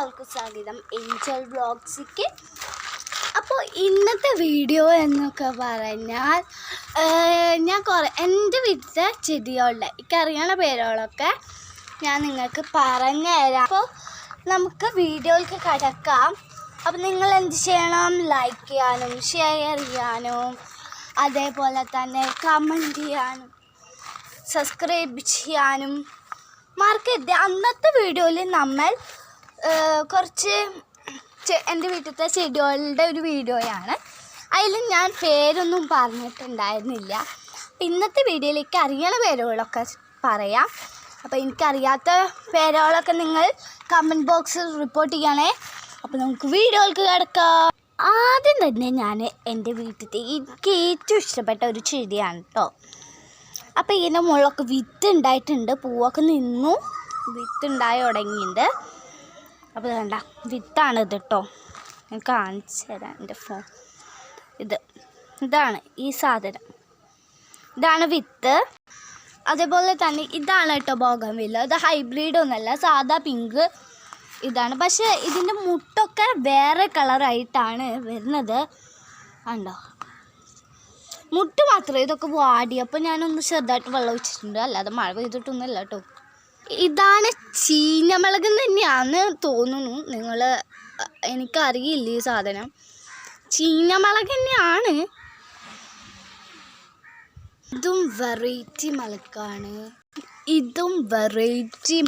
എല്ലാവർക്കും സ്വാഗതം ഏഞ്ചൽ വ്ളോഗ്സിക്ക്. അപ്പോൾ ഇന്നത്തെ വീഡിയോ എന്നൊക്കെ പറഞ്ഞാൽ ഞാൻ എൻ്റെ വീട്ടിലെ ചെടികളുടെ എനിക്കറിയണ പേരുകളൊക്കെ ഞാൻ നിങ്ങൾക്ക് പറഞ്ഞു തരാം. അപ്പോൾ നമുക്ക് വീഡിയോയിലേക്ക് കിടക്കാം. അപ്പോൾ നിങ്ങൾ എന്ത് ചെയ്യണം? ലൈക്ക് ചെയ്യാനും ഷെയർ ചെയ്യാനും അതേപോലെ തന്നെ കമൻറ്റ് ചെയ്യാനും സബ്സ്ക്രൈബ് ചെയ്യാനും മറക്കരുത്. അന്നത്തെ വീഡിയോയിൽ നമ്മൾ കുറച്ച് എൻ്റെ വീട്ടിലത്തെ ചെടികളുടെ ഒരു വീഡിയോയാണ്. അതിൽ ഞാൻ പേരൊന്നും പറഞ്ഞിട്ടുണ്ടായിരുന്നില്ല. ഇന്നത്തെ വീഡിയോയിലേക്ക് അറിയണ പേരുകളൊക്കെ പറയാം. അപ്പോൾ എനിക്കറിയാത്ത പേരുകളൊക്കെ നിങ്ങൾ കമൻറ്റ് ബോക്സിൽ റിപ്പോർട്ട് ചെയ്യണേ. അപ്പോൾ നമുക്ക് വീഡിയോയിലേക്ക് കിടക്കാം. ആദ്യം തന്നെ ഞാൻ എൻ്റെ വീട്ടിലത്തെ എനിക്ക് ഏറ്റവും ഇഷ്ടപ്പെട്ട ഒരു ചെടിയാണ് കേട്ടോ. അപ്പോൾ ഇതിൻ്റെ മുകളിലൊക്കെ വിത്ത് ഉണ്ടായിട്ടുണ്ട്, പൂവൊക്കെ നിന്നു, വിത്ത് ഉണ്ടായി തുടങ്ങിയിട്ടുണ്ട്. അപ്പോൾ വേണ്ട വിത്താണിത് കേട്ടോ. ഞാൻ കാണിച്ചു തരാം എൻ്റെ ഫോൺ. ഇതാണ് ഈ സാധനം, ഇതാണ് വിത്ത്. അതേപോലെ തന്നെ ഇതാണ് കേട്ടോ ബോഗൺവില്ല. ഇത് ഹൈബ്രിഡ് ഒന്നുമല്ല, സാധാ പിങ്ക് ഇതാണ്. പക്ഷേ ഇതിൻ്റെ മുട്ടൊക്കെ വേറെ കളറായിട്ടാണ് വരുന്നത്. കണ്ടോ, മുട്ട് മാത്രമേ ഇതൊക്കെ വാടിയപ്പോൾ ഞാനൊന്ന് ചെറുതായിട്ട് വെള്ളം ഒഴിച്ചിട്ടുണ്ട്, അല്ലാതെ മഴ പെയ്തിട്ടൊന്നുമില്ല കേട്ടോ. ഇതാണ് ചീനമുളക് തന്നെയാണെന്ന് തോന്നുന്നു. എനിക്കറിയില്ല ഈ സാധനം. ചീനമുളക് തന്നെയാണ്. ഇതും വെറൈറ്റി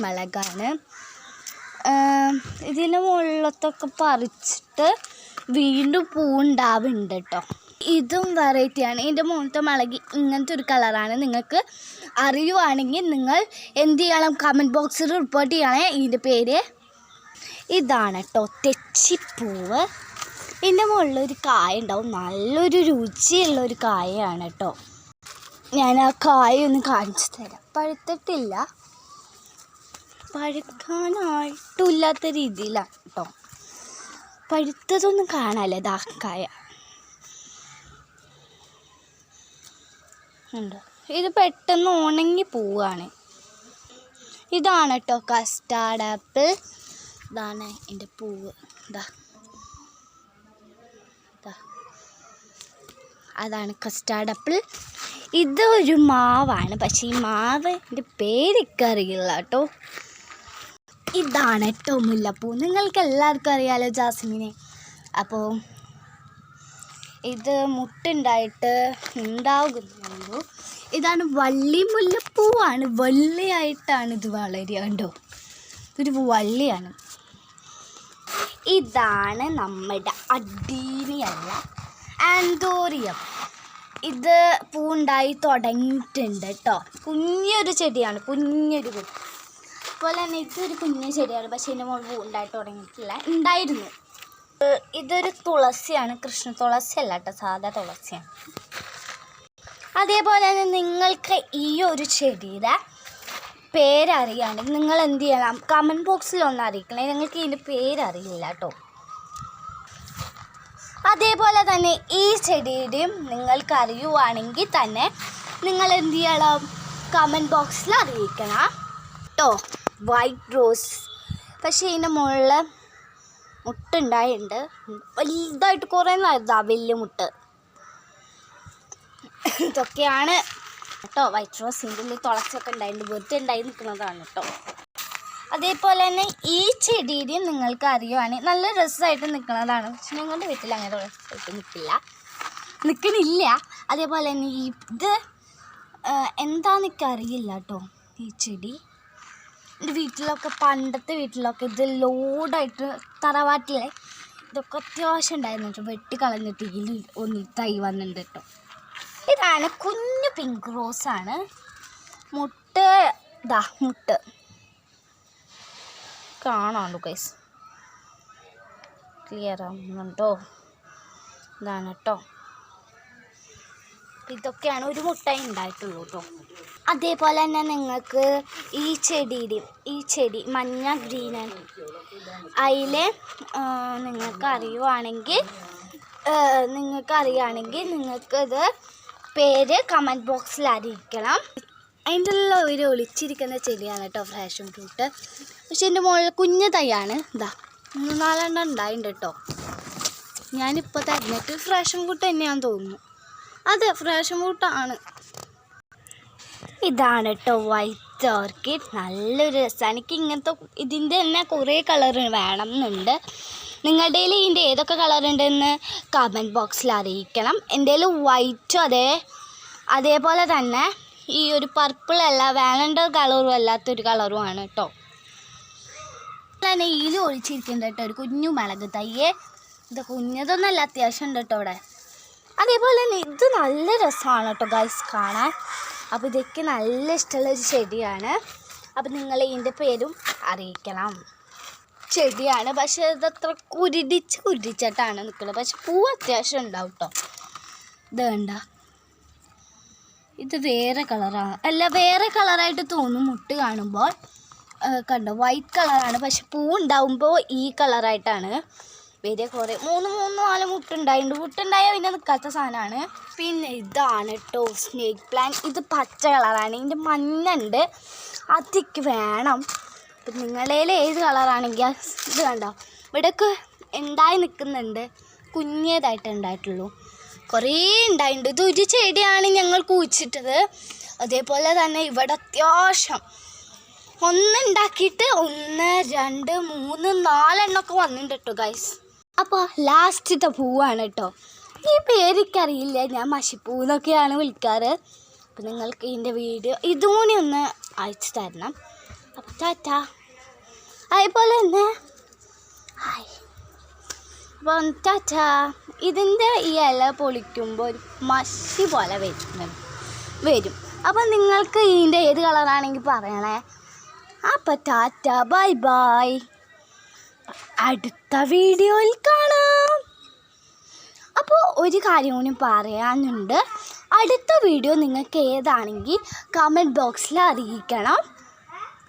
മുളകാണ്. ഇതിൻ്റെ മുകളിലത്തൊക്കെ പറിച്ചിട്ട് വീണ്ടും പൂവുണ്ടാവുന്നുണ്ട് കേട്ടോ. ഇതും വെറൈറ്റിയാണ്. ഇതിൻ്റെ മുകളിലത്തെ മുളക് ഇങ്ങനത്തെ ഒരു കളറാണ്. നിങ്ങൾക്ക് അറിയുവാണെങ്കിൽ നിങ്ങൾ എന്ത് ചെയ്യണം? കമൻറ്റ് ബോക്സിൽ റിപ്പോർട്ട് ചെയ്യണേ ഇതിൻ്റെ പേര്. ഇതാണ് കേട്ടോ തെച്ചിപ്പൂവ്. ഇതിൻ്റെ മുകളിലൊരു കായ ഉണ്ടാവും, നല്ലൊരു രുചിയുള്ളൊരു കായയാണ് കേട്ടോ. ഞാൻ ആ കായ ഒന്ന് കാണിച്ചു തരാം. പഴുത്തിട്ടില്ല, പഴുക്കാനായിട്ടില്ലാത്ത രീതിയിലാണ് കേട്ടോ. പഴുത്തതൊന്നും കാണാല്ലേ ഇതാ കായ ഉണ്ട്. ഇത് പെട്ടെന്ന് ഉണങ്ങി പോവുകയാണ്. ഇതാണ് കേട്ടോ കസ്റ്റാർഡ് ആപ്പിൾ. ഇതാണ് എൻ്റെ പൂവ്. അതാണ് കസ്റ്റാർഡ് ആപ്പിൾ. ഇതൊരു മാവാണ്, പക്ഷേ ഈ മാവിൻ്റെ പേരൊക്കെ അറിയില്ല കേട്ടോ. ഇതാണ് കേട്ടോ മുല്ലപ്പൂ. നിങ്ങൾക്ക് എല്ലാവർക്കും അറിയാമല്ലോ ജാസ്മിനെ. അപ്പോൾ ഇത് മുട്ടുണ്ടായിട്ട് ഉണ്ടാകുന്നുള്ളൂ. ഇതാണ് വള്ളി മുല്ലപ്പൂവാണ്, വള്ളിയായിട്ടാണ് ഇത് വളരുക കണ്ടോ. ഇതൊരു വള്ളിയാണ്. ഇതാണ് നമ്മുടെ അഡീനിയല്ല, ആന്തോറിയം. ഇത് പൂവുണ്ടായി തുടങ്ങിയിട്ടുണ്ട് കേട്ടോ. കുഞ്ഞൊരു ചെടിയാണ്, കുഞ്ഞൊരു കുട്ടി. അതുപോലെ തന്നെ ഇതൊരു കുഞ്ഞു ചെടിയാണ്, പക്ഷേ ഇതിൻ്റെ മുകളിൽ പൂവുണ്ടായി തുടങ്ങിയിട്ടില്ല, ഉണ്ടായിരുന്നു. ഇതൊരു തുളസിയാണ്, കൃഷ്ണ തുളസി അല്ല കേട്ടോ, സാധാ തുളസിയാണ്. അതേപോലെ തന്നെ നിങ്ങൾക്ക് ഈ ഒരു ചെടിയുടെ പേരറിയാണെങ്കിൽ നിങ്ങൾ എന്ത് ചെയ്യണം? കമൻറ്റ് ബോക്സിൽ ഒന്ന് അറിയിക്കണേ. നിങ്ങൾക്ക് ഇതിൻ്റെ പേരറിയില്ല കേട്ടോ. അതേപോലെ തന്നെ ഈ ചെടിയുടെയും നിങ്ങൾക്ക് അറിയുവാണെങ്കിൽ തന്നെ നിങ്ങൾ എന്ത് ചെയ്യണം? കമൻറ്റ് ബോക്സിൽ അറിയിക്കണം കേട്ടോ. വൈറ്റ് റോസ്, പക്ഷേ ഇതിൻ്റെ മുകളിൽ മുട്ടുണ്ടായിട്ടുണ്ട്, വലുതായിട്ട് കുറേ നാളാ വലിയ മുട്ട്. ഇതൊക്കെയാണ് കേട്ടോ വൈറ്റ് റോസ്. ഇതിൻ്റെ തുളച്ചൊക്കെ ഉണ്ടായിട്ടുണ്ട്, വെറുതെ ഉണ്ടായി നിൽക്കുന്നതാണ് കേട്ടോ. അതേപോലെ തന്നെ ഈ ചെടിയുടെയും നിങ്ങൾക്ക് അറിയുവാണെങ്കിൽ നല്ല രസമായിട്ട് നിൽക്കുന്നതാണ്. പക്ഷെ നിങ്ങളുടെ വീട്ടിൽ അങ്ങനെ തുളസിയായിട്ട് നിൽക്കണില്ല. അതേപോലെ തന്നെ ഇത് എന്താണെന്ന് എനിക്കറിയില്ല കേട്ടോ. ഈ ചെടി എൻ്റെ വീട്ടിലൊക്കെ, പണ്ടത്തെ വീട്ടിലൊക്കെ ഇത് ലോഡായിട്ട് തറവാട്ടിലെ ഇതൊക്കെ അത്യാവശ്യം ഉണ്ടായിരുന്നു കേട്ടോ. വെട്ടിക്കളഞ്ഞിട്ട് ഇതിൽ ഒന്ന് തൈ വന്നിട്ടുണ്ട് കേട്ടോ. ഇതാണ് കുഞ്ഞു പിങ്ക് റോസാണ്. മുട്ട് കാണാമല്ലോ ഗൈസ്, ക്ലിയർ ആവുന്നുണ്ടോ? ഇതാണ് കേട്ടോ. ഇതൊക്കെയാണ് ഒരു മുട്ടായി ഉണ്ടായിട്ടുള്ളൂ കേട്ടോ. അതേപോലെ തന്നെ നിങ്ങൾക്ക് ഈ ചെടി മഞ്ഞ ഗ്രീനാണ്. അതിൽ നിങ്ങൾക്ക് അറിയുവാണെങ്കിൽ നിങ്ങൾക്കിത് പേര് കമൻറ്റ് ബോക്സിൽ അറിയിക്കണം. അതിൻ്റെ ഉള്ള ഒരു ഒളിച്ചിരിക്കുന്ന ചെടിയാണ് കേട്ടോ ഫ്രാഷൻ ഫ്രൂട്ട്. പക്ഷെ എൻ്റെ മുകളിൽ കുഞ്ഞു തൈയാണ്. 3-4 ഉണ്ടായിട്ടുണ്ട് കേട്ടോ. ഞാനിപ്പോൾ തരുന്നിട്ട് ഫ്രാഷൻ ഫ്രൂട്ട് തന്നെയാണെന്ന് തോന്നുന്നു. അതെ, ഫ്രാഷൻ ഫ്രൂട്ടാണ്. ഇതാണ് കേട്ടോ വൈറ്റ് ഓർക്കിഡ്. നല്ലൊരു രസമാണ്. എനിക്ക് ഇങ്ങനത്തെ ഇതിൻ്റെ തന്നെ കുറേ കളർ വേണം എന്നുണ്ട്. നിങ്ങളുടെ കയ്യിൽ ഇതിൻ്റെ ഏതൊക്കെ കളർ ഉണ്ടെന്ന് കമൻറ്റ് ബോക്സിൽ അറിയിക്കണം. എൻ്റെ കയ്യിൽ വൈറ്റും അതേപോലെ തന്നെ ഈ ഒരു പർപ്പിളല്ല, വേണ്ട കളറും അല്ലാത്തൊരു കളറുമാണ് കേട്ടോ. നെയ്യിൽ ഒഴിച്ചിരിക്കുന്നുണ്ട് കേട്ടോ ഒരു കുഞ്ഞു മുളക് തയ്യേ. ഇത് കുഞ്ഞതൊന്നല്ല, അത്യാവശ്യം ഉണ്ട് കേട്ടോ ഇവിടെ. അതേപോലെ തന്നെ ഇത് നല്ല രസമാണ് കേട്ടോ ഗൈസ് കാണാൻ. അപ്പോൾ ഇതൊക്കെ നല്ല ഇഷ്ടമുള്ളൊരു ചെടിയാണ്. അപ്പം നിങ്ങൾ ഇതിൻ്റെ പേരും അറിയിക്കണം. ചെടിയാണ്, പക്ഷേ ഇതത്ര കുരുടിച്ചിട്ടാണ് നിൽക്കുന്നത്. പക്ഷെ പൂ അത്യാവശ്യം ഉണ്ടാവും കേട്ടോ. ഇത് വേണ്ട, ഇത് വേറെ കളറാണ്. അല്ല, വേറെ കളറായിട്ട് തോന്നും മുട്ട് കാണുമ്പോൾ. കണ്ടോ, വൈറ്റ് കളറാണ്, പക്ഷെ പൂ ഉണ്ടാവുമ്പോൾ ഈ കളറായിട്ടാണ് വരിക. കുറേ 3-4 മുട്ടുണ്ടായാൽ പിന്നെ നിൽക്കാത്ത സാധനമാണ്. പിന്നെ ഇതാണ് കേട്ടോ സ്നേക്ക് പ്ലാന്റ്. ഇത് പച്ച കളറാണ്, ഇതിൻ്റെ മഞ്ഞുണ്ട്, അതൊക്കെ വേണം. അപ്പം നിങ്ങളേൽ ഏത് കളറാണെങ്കിൽ ഇത് കണ്ടോ, ഇവിടെയൊക്കെ ഉണ്ടായി നിൽക്കുന്നുണ്ട്. കുഞ്ഞേതായിട്ട് ഉണ്ടായിട്ടുള്ളൂ, കുറേ ഉണ്ടായിട്ടുണ്ട്. ഇതൊരു ചെടിയാണ് ഞങ്ങൾ കുഴിച്ചിട്ടത്. അതേപോലെ തന്നെ ഇവിടെ അത്യാവശ്യം ഒന്നുണ്ടാക്കിയിട്ട് 1, 2, 3, 4 എണ്ണമൊക്കെ വന്നിട്ടുണ്ട് കേട്ടോ ഗൈസ്. അപ്പോൾ ലാസ്റ്റത്തെ പൂവാണ് കേട്ടോ. ഈ പേരിക്കറിയില്ല, ഞാൻ മഷിപ്പൂന്നൊക്കെയാണ് വിളിക്കാറ്. അപ്പം നിങ്ങൾക്ക് ഇതിൻ്റെ വീഡിയോ ഇതും കൂടി ഒന്ന് അയച്ചു തരണം. അപ്പം ടാറ്റാ. അതേപോലെ തന്നെ ഹായ്. അപ്പം ടാറ്റാ. ഇതിൻ്റെ ഈ ഇല പൊളിക്കുമ്പോൾ ഒരു മഷി പോലെ വരും. അപ്പം നിങ്ങൾക്ക് ഇതിൻ്റെ ഏത് കളറാണെങ്കിൽ പറയണേ. അപ്പം ടാറ്റ, ബൈ ബൈ. അടുത്ത വീഡിയോയിൽ കാണാം. അപ്പോൾ ഒരു കാര്യം കൂടി പറയാനുണ്ട്. അടുത്ത വീഡിയോ നിങ്ങൾക്ക് ഏതാണെങ്കിൽ കമൻറ്റ് ബോക്സിൽ അറിയിക്കണം.